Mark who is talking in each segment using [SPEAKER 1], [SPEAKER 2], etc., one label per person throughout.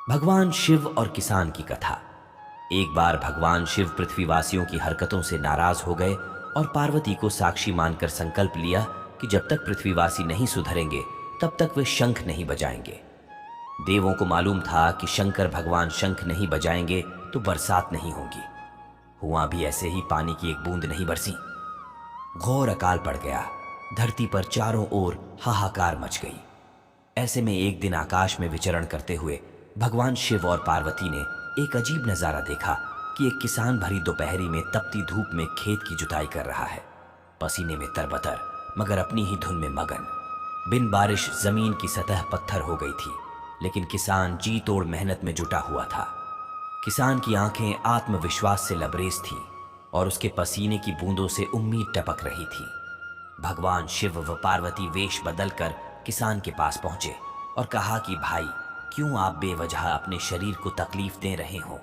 [SPEAKER 1] भगवान शिव और किसान की कथा। एक बार भगवान शिव पृथ्वीवासियों की हरकतों से नाराज हो गए और पार्वती को साक्षी मानकर संकल्प लिया कि जब तक पृथ्वीवासी नहीं सुधरेंगे तब तक वे शंख नहीं बजाएंगे। देवों को मालूम था कि शंकर भगवान शंख नहीं बजाएंगे तो बरसात नहीं होगी। हुआ भी ऐसे ही, पानी की एक बूंद नहीं बरसी। घोर अकाल पड़ गया। धरती पर चारों ओर हाहाकार मच गई। ऐसे में एक दिन आकाश में विचरण करते हुए भगवान शिव और पार्वती ने एक अजीब नजारा देखा कि एक किसान भरी दोपहरी में तपती धूप में खेत की जुताई कर रहा है, पसीने में तरबतर मगर अपनी ही धुन में मगन। बिन बारिश जमीन की सतह पत्थर हो गई थी, लेकिन किसान जी तोड़ मेहनत में जुटा हुआ था। किसान की आंखें आत्मविश्वास से लबरेज थीं और उसके पसीने की बूंदों से उम्मीद टपक रही थी। भगवान शिव व पार्वती वेश बदलकर किसान के पास पहुंचे और कहा कि भाई, क्यों आप बेवजह अपने शरीर को तकलीफ दे रहे हो?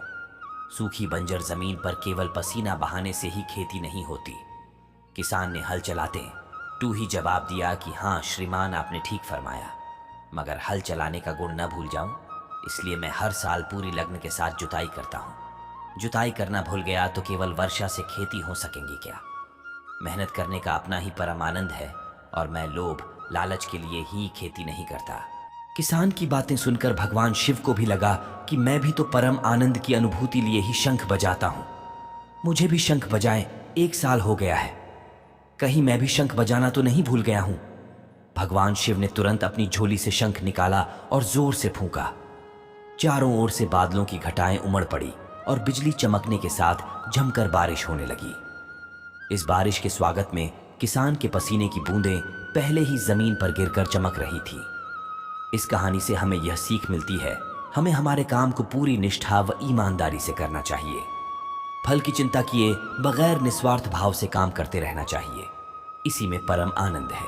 [SPEAKER 1] सूखी बंजर जमीन पर केवल पसीना बहाने से ही खेती नहीं होती। किसान ने हल चलाते टू ही जवाब दिया कि हाँ श्रीमान, आपने ठीक फरमाया, मगर हल चलाने का गुण न भूल जाऊं, इसलिए मैं हर साल पूरी लगन के साथ जुताई करता हूं। जुताई करना भूल गया तो केवल वर्षा से खेती हो सकेंगी क्या? मेहनत करने का अपना ही परम आनंद है और मैं लोभ लालच के लिए ही खेती नहीं करता। किसान की बातें सुनकर भगवान शिव को भी लगा कि मैं भी तो परम आनंद की अनुभूति लिए ही शंख बजाता हूं। मुझे भी शंख बजाएं, 1 साल हो गया है, कहीं मैं भी शंख बजाना तो नहीं भूल गया हूं। भगवान शिव ने तुरंत अपनी झोली से शंख निकाला और जोर से फूंका। चारों ओर से बादलों की घटाएं उमड़ पड़ी और बिजली चमकने के साथ जमकर बारिश होने लगी। इस बारिश के स्वागत में किसान के पसीने की बूंदें पहले ही जमीन पर गिरकर चमक रही थी। इस कहानी से हमें यह सीख मिलती है, हमें हमारे काम को पूरी निष्ठा व ईमानदारी से करना चाहिए। फल की चिंता किए बगैर निस्वार्थ भाव से काम करते रहना चाहिए। इसी में परम आनंद है।